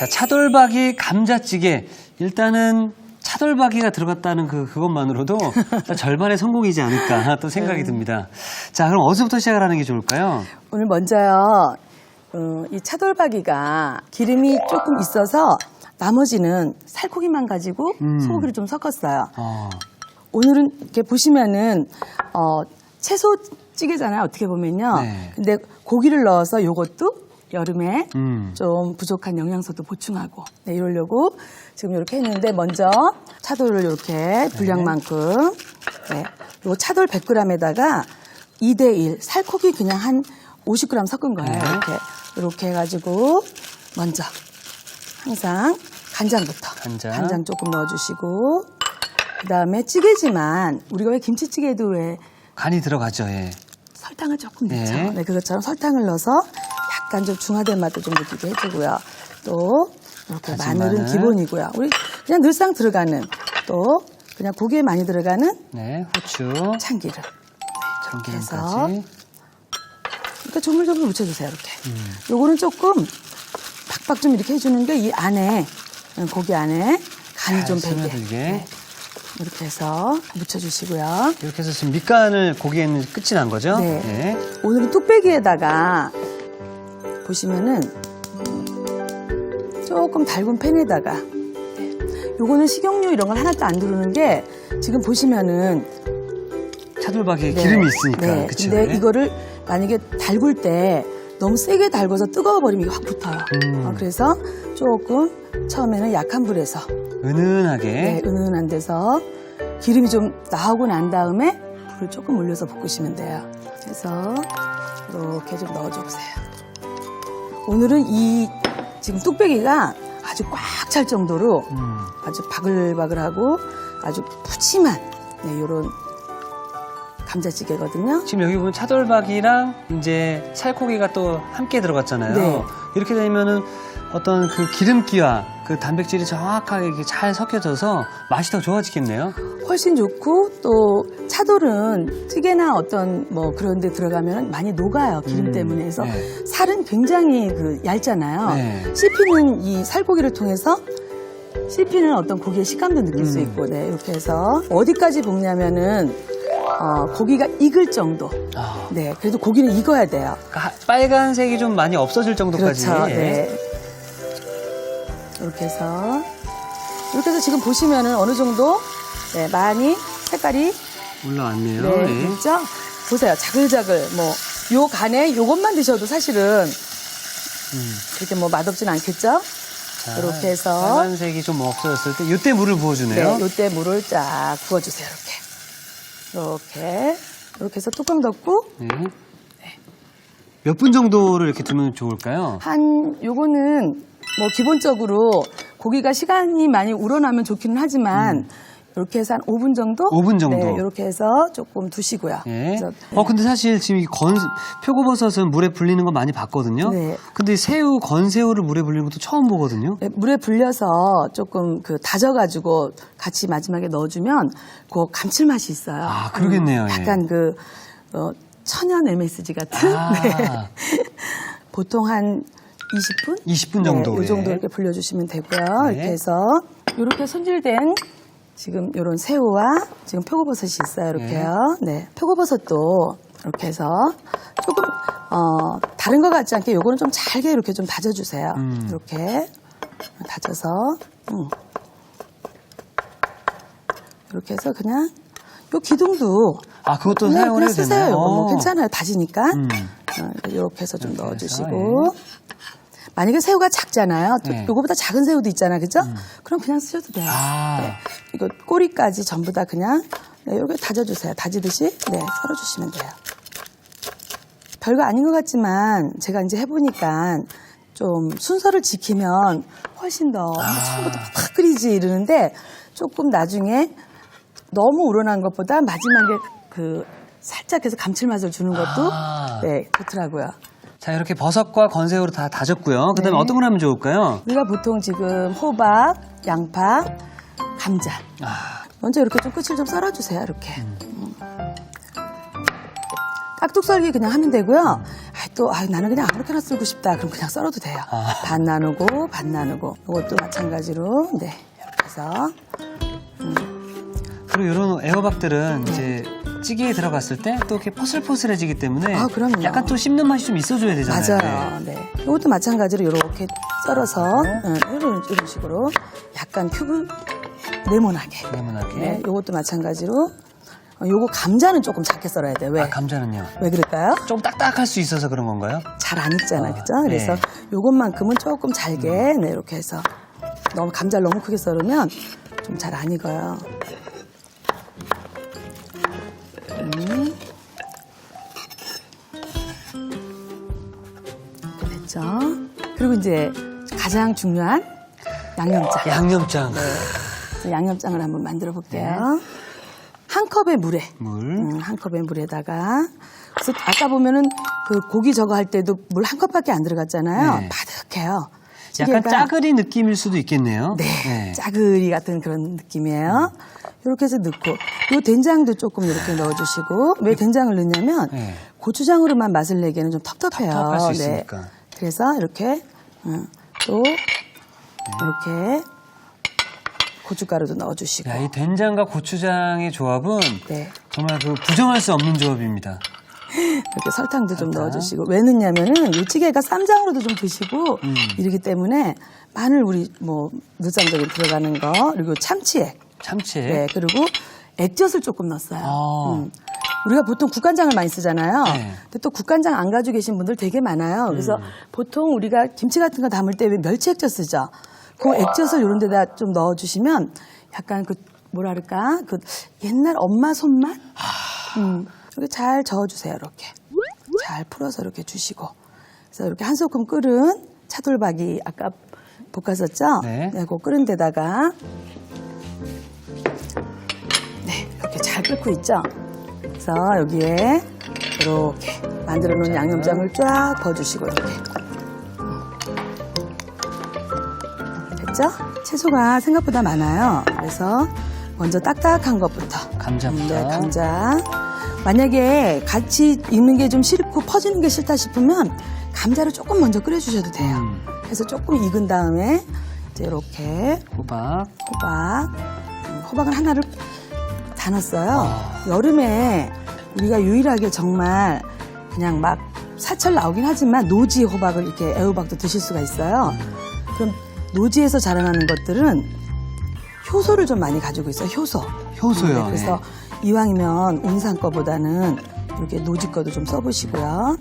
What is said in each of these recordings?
자, 차돌박이 감자찌개. 일단은 차돌박이가 들어갔다는 그것만으로도 절반의 성공이지 않을까 또 생각이 듭니다. 자, 그럼 어디서부터 시작을 하는 게 좋을까요? 오늘 먼저요, 이 차돌박이가 기름이 조금 있어서 나머지는 살코기만 가지고 소고기를 좀 섞었어요. 오늘은 이렇게 보시면은 채소찌개잖아요. 어떻게 보면요. 네. 근데 고기를 넣어서 요것도 여름에 좀 부족한 영양소도 보충하고 이러려고 지금 이렇게 했는데 먼저 차돌을 이렇게 분량만큼 요 차돌 100g에다가 2대1 살코기 그냥 한 50g 섞은 거예요. 이렇게 해가지고 먼저 항상 간장부터 간장 조금 넣어주시고 그다음에 찌개지만 우리가 왜 김치찌개도 왜 간이 들어가죠. 예. 설탕을 조금 넣죠. 네, 그것처럼 설탕을 넣어서 약간 좀 중화된 맛도 좀 느끼게 해주고요. 또 이렇게 마늘은 기본이고요. 우리 그냥 늘상 들어가는 또 그냥 고기에 많이 들어가는 후추, 참기름. 참기름까지. 이렇게 조물조물 묻혀주세요. 이렇게. 요거는 조금 박박 좀 이렇게 해주는 게 이 안에 고기 안에 간이 좀 배게. 스며들게. 이렇게 해서 묻혀주시고요. 이렇게 해서 지금 밑간을 고기에는 끝이 난 거죠? 네. 오늘은 뚝배기에다가 보시면은 조금 달군 팬에다가 요거는 식용유 이런 걸 하나도 안 두르는 게 지금 보시면은 차돌박이에 기름이 있으니까. 그쵸? 근데 이거를 만약에 달굴 때 너무 세게 달궈서 뜨거워 버리면 이게 확 붙어요. 그래서 조금 처음에는 약한 불에서 은은하게. 은은한 데서 기름이 좀 나오고 난 다음에 불을 조금 올려서 볶으시면 돼요. 그래서 이렇게 좀 넣어주세요. 오늘은 이 지금 뚝배기가 아주 꽉 찰 정도로 아주 바글바글하고 아주 푸짐한 이런 감자찌개거든요. 지금 여기 보면 차돌박이랑 이제 살코기가 또 함께 들어갔잖아요. 네. 이렇게 되면은 어떤 그 기름기와 그 단백질이 정확하게 이렇게 잘 섞여져서 맛이 더 좋아지겠네요. 훨씬 좋고 또 차돌은 찌개나 어떤 뭐 그런 데 들어가면 많이 녹아요. 기름 때문에. 해서 살은 굉장히 얇잖아요. 씹히는 이 살코기를 통해서 씹히는 어떤 고기의 식감도 느낄 수 있고 이렇게 해서 어디까지 볶냐면은 고기가 익을 정도. 그래도 고기는 익어야 돼요. 그러니까 빨간색이 좀 많이 없어질 정도까지. 그렇죠. 이렇게 해서 지금 보시면은 어느 정도 많이 색깔이 올라왔네요. 있죠? 보세요. 자글자글 요 간에 요것만 드셔도 사실은 그렇게 맛없진 않겠죠? 자, 이렇게 해서 빨간색이 좀 없어졌을 때 이때 물을 부어주네요. 이때 물을 쫙 부어주세요. 이렇게 해서 뚜껑 덮고 몇 분 정도를 이렇게 두면 좋을까요? 요거는 기본적으로 고기가 시간이 많이 우러나면 좋기는 하지만 이렇게 해서 한 5분 정도? 5분 정도. 이렇게 해서 조금 두시고요. 그래서, 근데 사실 지금 이 표고버섯은 물에 불리는 거 많이 봤거든요. 근데 새우, 건새우를 물에 불리는 것도 처음 보거든요. 물에 불려서 조금 다져가지고 같이 마지막에 넣어주면 그 감칠맛이 있어요. 그러겠네요. 약간 천연 MSG 같은. 보통 한 20분? 20분 정도. 이 정도 이렇게 불려주시면 되고요. 이렇게 해서 이렇게 손질된 지금 이런 새우와 지금 표고버섯이 있어요. 이렇게요. 표고버섯도 이렇게 해서 조금 다른 것 같지 않게 요거는 좀 잘게 이렇게 좀 다져주세요. 이렇게 다져서 이렇게 해서 그냥 요 기둥도 그것도 사용을 해도 쓰세요. 되나요? 괜찮아요. 다지니까 이렇게 해서 좀 넣어주시고 만약에 새우가 작잖아요. 요거보다 작은 새우도 있잖아요. 그죠? 그럼 그냥 쓰셔도 돼요. 이거 꼬리까지 전부 다 그냥 이렇게 다져주세요. 다지듯이 썰어주시면 돼요. 별거 아닌 것 같지만 제가 이제 해보니까 좀 순서를 지키면 훨씬 더 처음부터 팍 끓이지 이러는데 조금 나중에 너무 우러난 것보다 마지막에 살짝 해서 감칠맛을 주는 것도 좋더라고요. 자, 이렇게 버섯과 건새우로 다 다졌고요. 그 다음에 어떤 걸 하면 좋을까요? 우리가 보통 지금 호박, 양파, 감자. 먼저 이렇게 좀 끝을 좀 썰어주세요. 이렇게. 깍둑 썰기 그냥 하면 되고요. 나는 그냥 아무렇게나 썰고 싶다. 그럼 그냥 썰어도 돼요. 반 나누고 반 나누고. 이것도 마찬가지로 네 이렇게 해서 그리고 이런 애호박들은 이제 찌개에 들어갔을 때 또 이렇게 포슬포슬해지기 때문에 그럼요. 약간 또 씹는 맛이 좀 있어줘야 되잖아요. 맞아요. 네. 이것도 마찬가지로 이렇게 썰어서 이런 식으로 약간 큐브 네모나게. 네모나게. 이것도 마찬가지로. 요거 감자는 조금 작게 썰어야 돼요. 왜? 감자는요? 왜 그럴까요? 좀 딱딱할 수 있어서 그런 건가요? 잘 안 익잖아, 그죠? 네. 그래서 요것만큼은 조금 잘게, 네, 이렇게 해서. 감자를 너무 크게 썰으면 좀 잘 안 익어요. 이렇게 됐죠? 그리고 이제 가장 중요한 양념장. 양념장. 네. 양념장을 한번 만들어 볼게요. 한 컵의 물에. 한 컵의 물에다가. 그래서 아까 보면은 그 고기 저거 할 때도 물 한 컵밖에 안 들어갔잖아요. 네. 바득해요. 약간 찌개가- 짜글이 느낌일 수도 있겠네요. 네, 짜글이 같은 그런 느낌이에요. 이렇게 해서 넣고, 요 된장도 조금 이렇게 넣어주시고, 왜 된장을 넣냐면 네. 고추장으로만 맛을 내기에는 좀 텁텁해요. 텁텁할 수 있으니까. 그래서 이렇게 또 이렇게 고춧가루도 넣어주시고. 야, 이 된장과 고추장의 조합은 네. 정말 그 부정할 수 없는 조합입니다. 이렇게 설탕도 좀 넣어주시고. 왜 넣냐면은 이 찌개가 쌈장으로도 좀 드시고 이러기 때문에 마늘 우리 뭐 늘상적인 들어가는 거 그리고 참치액. 참치액. 네, 그리고 액젓을 조금 넣었어요. 아. 우리가 보통 국간장을 많이 쓰잖아요. 네. 근데 또 국간장 안 가지고 계신 분들 되게 많아요. 그래서 보통 우리가 김치 같은 거 담을 때 왜 멸치 액젓 쓰죠? 그 액젓을 이런 데다 좀 넣어주시면 약간 그 뭐랄까 그 옛날 엄마 손맛? 이렇게 잘 저어주세요. 이렇게 잘 풀어서 이렇게 주시고 그래서 이렇게 한 소끔 끓은 차돌박이 아까 볶았었죠? 네. 그 끓은 데다가 네 이렇게 잘 끓고 있죠? 그래서 여기에 이렇게 만들어 놓은 양념장을 쫙 부어주시고 이렇게 됐죠? 채소가 생각보다 많아요. 그래서 먼저 딱딱한 것부터 감자부터. 네, 감자. 만약에 같이 익는 게 좀 싫고 퍼지는 게 싫다 싶으면 감자를 조금 먼저 끓여주셔도 돼요. 그래서 조금 익은 다음에 이제 이렇게 호박. 호박은 하나를 다 넣었어요. 여름에 우리가 유일하게 정말 그냥 막 사철 나오긴 하지만 노지 호박을 이렇게 애호박도 드실 수가 있어요. 그럼 노지에서 자라나는 것들은 효소를 좀 많이 가지고 있어요. 효소요. 네, 그래서 이왕이면 온산 거보다는 이렇게 노지 거도 좀 써보시고요.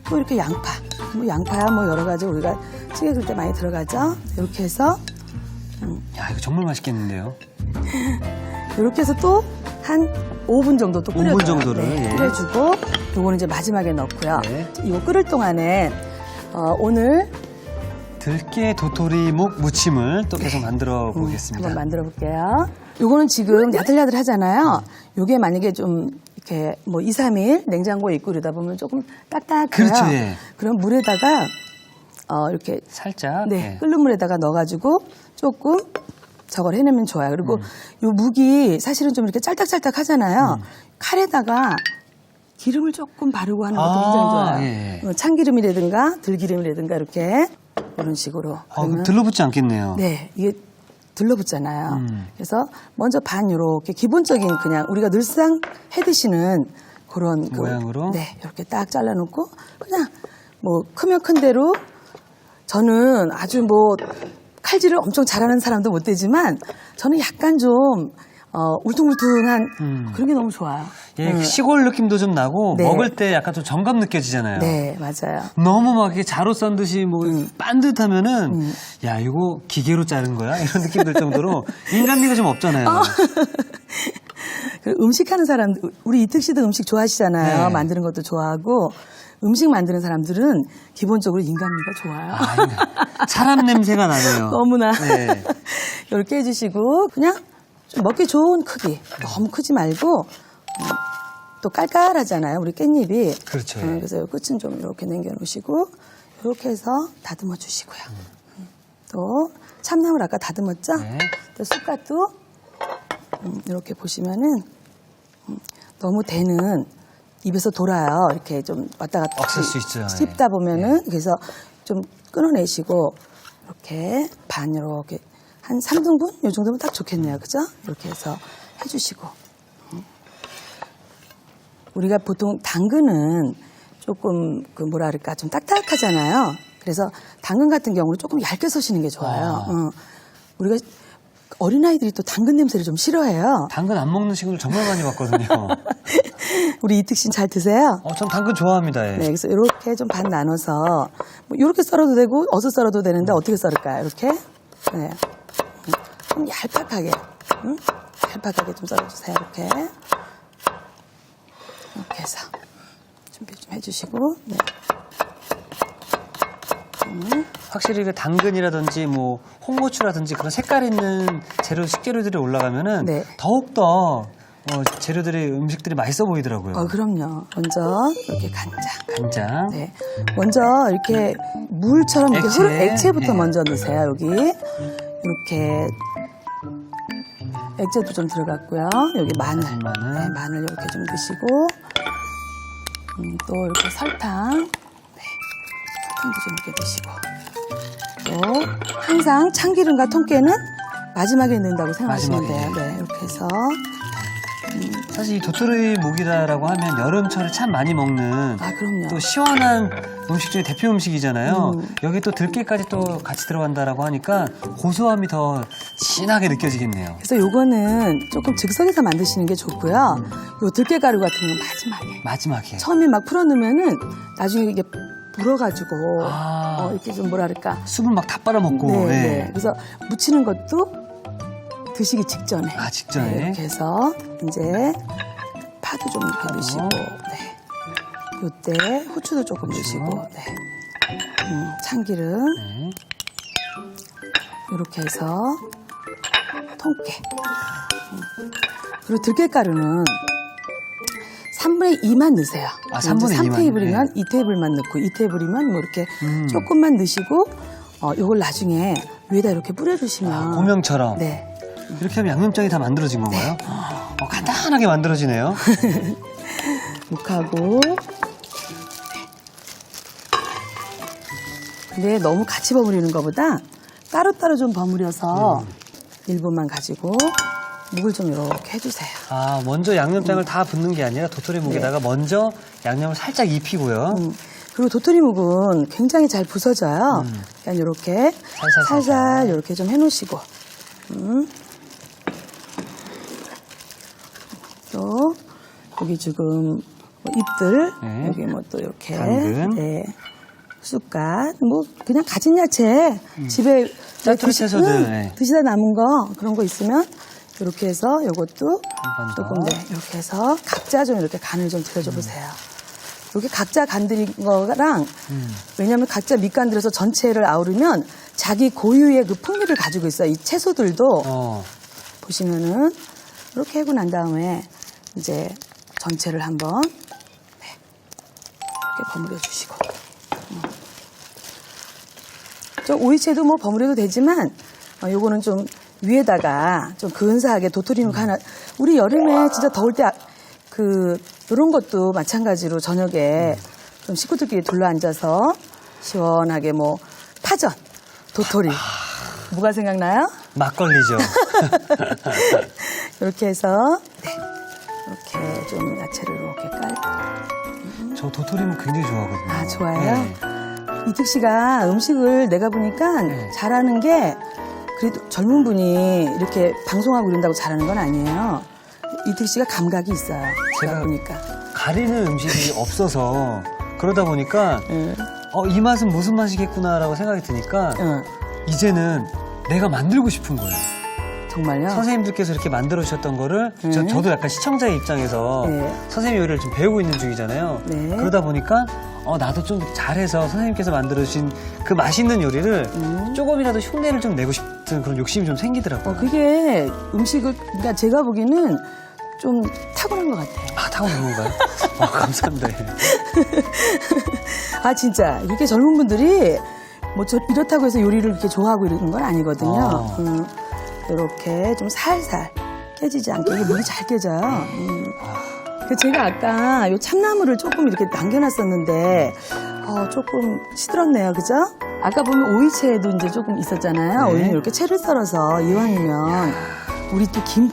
또 이렇게 양파. 뭐 양파야 뭐 여러 가지 우리가 찌개 끓일 때 많이 들어가죠. 이렇게 해서 야, 이거 정말 맛있겠는데요. 이렇게 해서 또 한 5분 정도 또 끓여줘요. 5분 정도를, 네, 예. 끓여주고 요거는 이제 마지막에 넣고요. 네. 이거 끓을 동안에 오늘 들깨 도토리묵 무침을 또 계속 만들어 보겠습니다. 한번 만들어 볼게요. 요거는 지금 야들야들 하잖아요. 요게 만약에 좀 이렇게 뭐 2, 3일 냉장고에 있고 이러다 보면 조금 딱딱해요. 그렇죠, 예. 그럼 물에다가 이렇게 살짝. 네, 예. 끓는 물에다가 넣어가지고 조금 저걸 해내면 좋아요. 그리고 요 묵이 사실은 좀 이렇게 짤딱짤딱 하잖아요. 칼에다가 기름을 조금 바르고 하는 것도 굉장히 좋아요. 예. 참기름이라든가 들기름이라든가 이렇게 이런 식으로. 그러면 들러붙지 않겠네요. 네, 이게 들러붙잖아요. 그래서 먼저 반 요렇게 기본적인 그냥 우리가 늘상 해 드시는 그런 모양으로? 네, 이렇게 딱 잘라놓고 그냥 뭐 크면 큰 대로 저는 아주 뭐 칼질을 엄청 잘하는 사람도 못 되지만 저는 약간 좀 울퉁불퉁한 그런 게 너무 좋아요. 예, 시골 느낌도 좀 나고 네. 먹을 때 약간 좀 정감 느껴지잖아요. 네, 맞아요. 너무 막 이렇게 자로 썬 듯이 뭐 빤듯하면은 야 이거 기계로 자른 거야 이런 느낌 들 정도로 인간미가 좀 없잖아요. 그 음식하는 사람, 우리 이특 씨도 음식 좋아하시잖아요. 네. 만드는 것도 좋아하고 음식 만드는 사람들은 기본적으로 인간미가 좋아요. 사람 냄새가 나네요. 너무나. 네. 이렇게 해주시고 그냥 좀 먹기 좋은 크기. 너무 크지 말고 또 깔깔하잖아요. 우리 깻잎이. 그렇죠. 그래서 끝은 좀 이렇게 남겨놓으시고 이렇게 해서 다듬어 주시고요. 또 참나물 아까 다듬었죠? 네. 또 쑥갓도 이렇게 보시면은 너무 대는 입에서 돌아요. 이렇게 좀 왔다 갔다 없을 수 있죠. 씹다 보면은 그래서 좀 끊어내시고 이렇게 반 이렇게 한 3등분 이 정도면 딱 좋겠네요. 그죠? 이렇게 해서 해주시고 우리가 보통 당근은 조금 그 뭐라 그럴까 좀 딱딱하잖아요. 그래서 당근 같은 경우는 조금 얇게 써시는 게 좋아요. 우리가 어린아이들이 또 당근 냄새를 좀 싫어해요. 당근 안 먹는 친구들 정말 많이 봤거든요. 우리 이특 씨는 잘 드세요? 전 당근 좋아합니다. 예. 네, 그래서 이렇게 좀 반 나눠서 뭐 이렇게 썰어도 되고 어서 썰어도 되는데 어떻게 썰을까요? 이렇게 네. 좀 얄팍하게 얄팍하게 좀 썰어주세요. 이렇게 해서 준비 좀 해주시고 네. 확실히 그 당근이라든지 뭐 홍고추라든지 그런 색깔 있는 식재료들이 올라가면은 네. 더욱더 재료들이 음식들이 맛있어 보이더라고요. 그럼요. 먼저 이렇게 간장. 네. 먼저 이렇게 물처럼 이렇게 액체부터 네. 먼저 넣으세요. 여기 이렇게 액체도 좀 들어갔고요. 여기 마늘. 네, 마늘 이렇게 좀 넣으시고 또 이렇게 설탕. 네. 설탕도 좀 이렇게 넣으시고 또 항상 참기름과 통깨는 마지막에 넣는다고 생각하시면 돼요. 네, 이렇게 해서 사실 이 도토리 묵이다라고 하면 여름철에 참 많이 먹는 그럼요. 또 시원한 음식 중에 대표 음식이잖아요. 여기 또 들깨까지 또 같이 들어간다라고 하니까 고소함이 더 진하게 느껴지겠네요. 그래서 요거는 조금 즉석에서 만드시는 게 좋고요. 요 들깨가루 같은 건 마지막에. 처음에 막 풀어놓으면은 나중에 이게 불어가지고 이렇게 좀 뭐라 그럴까 수분 막 다 빨아먹고. 네, 예. 네. 그래서 무치는 것도 드시기 직전에. 직전에. 네, 이렇게 해서 이제 파도 좀 이렇게 넣으시고, 네. 이때 후추도 조금 넣으시고, 네. 참기름. 네. 이렇게 해서 통깨. 그리고 들깨가루는 3분의 2만 넣으세요. 3분의 2만. 3테이블이면 2테이블만 넣고 2테이블이면 뭐 이렇게 조금만 넣으시고 요걸 나중에 위에다 이렇게 뿌려주시면 고명처럼. 네. 이렇게 하면 양념장이 다 만들어진 건가요? 간단하게 만들어지네요. 묵하고 근데 너무 같이 버무리는 것보다 따로따로 좀 버무려서 일부만 가지고 묵을 좀 이렇게 해주세요. 먼저 양념장을 다 붓는 게 아니라 도토리 묵에다가 먼저 양념을 살짝 입히고요. 그리고 도토리 묵은 굉장히 잘 부서져요. 그러니까 이렇게 살살 이렇게 좀 해놓으시고 또 여기 지금 잎들 네. 여기 뭐 또 이렇게 당근. 네. 쑥갓 뭐 그냥 가진 야채 집에 짜투리 채소들. 네. 드시다 남은 거 그런 거 있으면 이렇게 해서 이것도 한 번 더. 조금 이렇게 해서 각자 좀 이렇게 간을 좀 들여줘 보세요. 이렇게 각자 간 들인 거랑 왜냐하면 각자 밑간 들여서 전체를 아우르면 자기 고유의 그 풍미를 가지고 있어요. 이 채소들도 보시면은 이렇게 하고 난 다음에 이제 전체를 한번 이렇게 버무려 주시고 저 오이채도 뭐 버무려도 되지만 요거는 좀 위에다가 좀 근사하게 도토리묵 하나 우리 여름에 진짜 더울 때 이런 것도 마찬가지로 저녁에 좀 식구들끼리 둘러앉아서 시원하게 뭐 파전, 도토리 뭐가 생각나요? 막걸리죠. 이렇게 해서 이렇게 좀 야채를 이렇게 깔고 저 도토리묵 굉장히 좋아하거든요. 좋아요? 네. 이특 씨가 음식을 내가 보니까 잘하는 게 그래도 젊은 분이 이렇게 방송하고 이런다고 잘하는 건 아니에요. 이특 씨가 감각이 있어요. 제가 보니까. 가리는 음식이 없어서 그러다 보니까 이 맛은 무슨 맛이겠구나라고 생각이 드니까 이제는 내가 만들고 싶은 거예요. 정말요? 선생님들께서 이렇게 만들어 주셨던 거를 저도 약간 시청자의 입장에서 선생님 요리를 좀 배우고 있는 중이잖아요. 그러다 보니까 나도 좀 잘해서 선생님께서 만들어 주신 그 맛있는 요리를 조금이라도 흉내를 좀 내고 싶은 그런 욕심이 좀 생기더라고요. 그게 음식을 그러니까 제가 보기에는 좀 타고난 것 같아요. 타고난 건가요? 감사합니다. 진짜 이렇게 젊은 분들이 뭐 이렇다고 해서 요리를 이렇게 좋아하고 이러는 건 아니거든요. 이렇게 좀 살살 깨지지 않게 이게 물이 잘 깨져요. 제가 아까 요 참나물을 조금 이렇게 남겨놨었는데 조금 시들었네요, 그죠? 아까 보면 오이채도 이제 조금 있었잖아요. 네. 오이는 이렇게 채를 썰어서 이왕이면 우리 또 김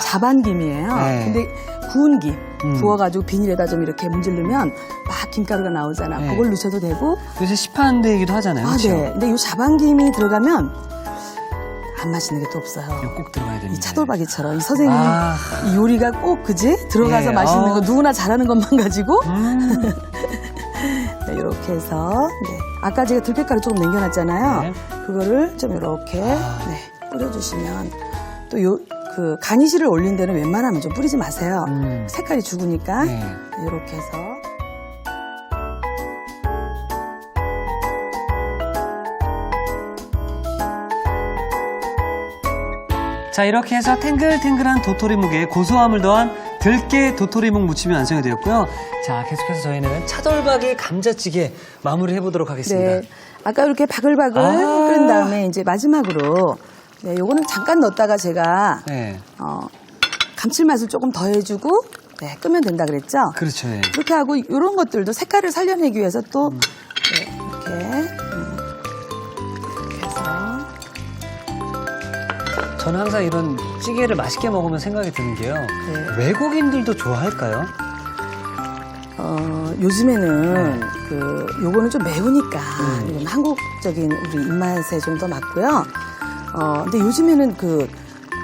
자반김이에요. 네. 근데 구운 김 부어가지고 비닐에다 좀 이렇게 문지르면 막 김가루가 나오잖아. 네. 그걸 넣으셔도 되고. 요새 시판되기도 하잖아요. 그렇죠? 네. 근데 이 자반김이 들어가면 안 맛있는 게 또 없어요. 이거 꼭 들어가야 됩니다. 이 차돌박이처럼 이 선생님이 아. 이 요리가 꼭 그지 들어가서 네, 맛있는 거 아. 누구나 잘하는 것만 가지고 네, 이렇게 해서 네. 아까 제가 들깨가루 조금 남겨놨잖아요. 네. 그거를 좀 이렇게 네, 뿌려주시면 또 그 가니쉬를 올린 데는 웬만하면 좀 뿌리지 마세요. 색깔이 죽으니까 네. 이렇게 해서. 자, 이렇게 해서 탱글탱글한 도토리묵에 고소함을 더한 들깨 도토리묵 무침이 완성이 되었고요. 자, 계속해서 저희는 차돌박이 감자찌개 마무리 해보도록 하겠습니다. 네. 아까 이렇게 바글바글 아. 끓인 다음에 이제 마지막으로 네, 요거는 잠깐 넣었다가 제가 네. 감칠맛을 조금 더해주고 네, 끄면 된다 그랬죠? 그렇죠. 네. 그렇게 하고 이런 것들도 색깔을 살려내기 위해서 또 네, 이렇게 해서 저는 항상 이런 찌개를 맛있게 먹으면 생각이 드는 게요. 네. 외국인들도 좋아할까요? 요즘에는 요거는 좀 매우니까 이건 한국적인 우리 입맛에 좀 더 맞고요. 근데 요즘에는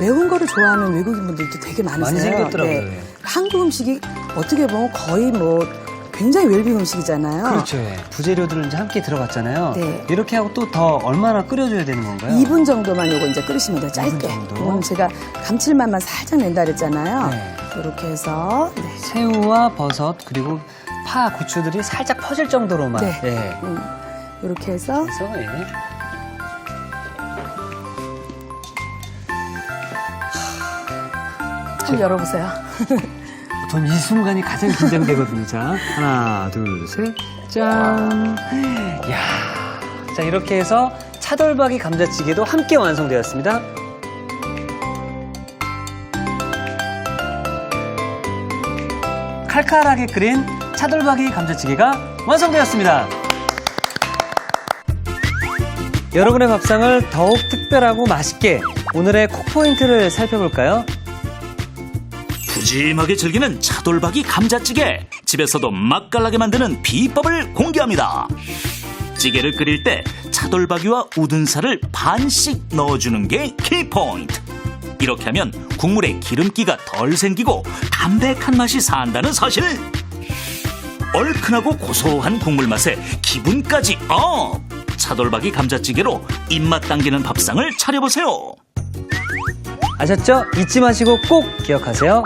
매운 거를 좋아하는 외국인 분들도 되게 많으세요. 많이 생겼더라고요. 네. 한국 음식이 어떻게 보면 거의 뭐 굉장히 웰빙 음식이잖아요. 그렇죠. 예. 부재료들을 이제 함께 들어갔잖아요. 네. 이렇게 하고 또 더 얼마나 끓여줘야 되는 건가요? 2분 정도만 요거 이제 끓이시면 돼요. 짧게. 2분 정도? 이거는 제가 감칠맛만 살짝 낸다 그랬잖아요. 네. 이렇게 해서 네. 새우와 버섯 그리고 파, 고추들이 살짝 퍼질 정도로만. 네. 예. 이렇게 해서 그래서 예. 한번 열어보세요. 전 이 순간이 가장 긴장되거든요. 자, 하나, 둘, 셋, 짠. 야, 자 이렇게 해서 차돌박이 감자찌개도 함께 완성되었습니다. 칼칼하게 끓인 차돌박이 감자찌개가 완성되었습니다. 여러분의 밥상을 더욱 특별하고 맛있게 오늘의 콕포인트를 살펴볼까요? 푸짐하게 즐기는 차돌박이 감자찌개, 집에서도 맛깔나게 만드는 비법을 공개합니다. 찌개를 끓일 때 차돌박이와 우둔살을 반씩 넣어주는 게 키포인트. 이렇게 하면 국물에 기름기가 덜 생기고 담백한 맛이 산다는 사실. 얼큰하고 고소한 국물 맛에 기분까지 업! 차돌박이 감자찌개로 입맛 당기는 밥상을 차려보세요. 아셨죠? 잊지 마시고 꼭 기억하세요.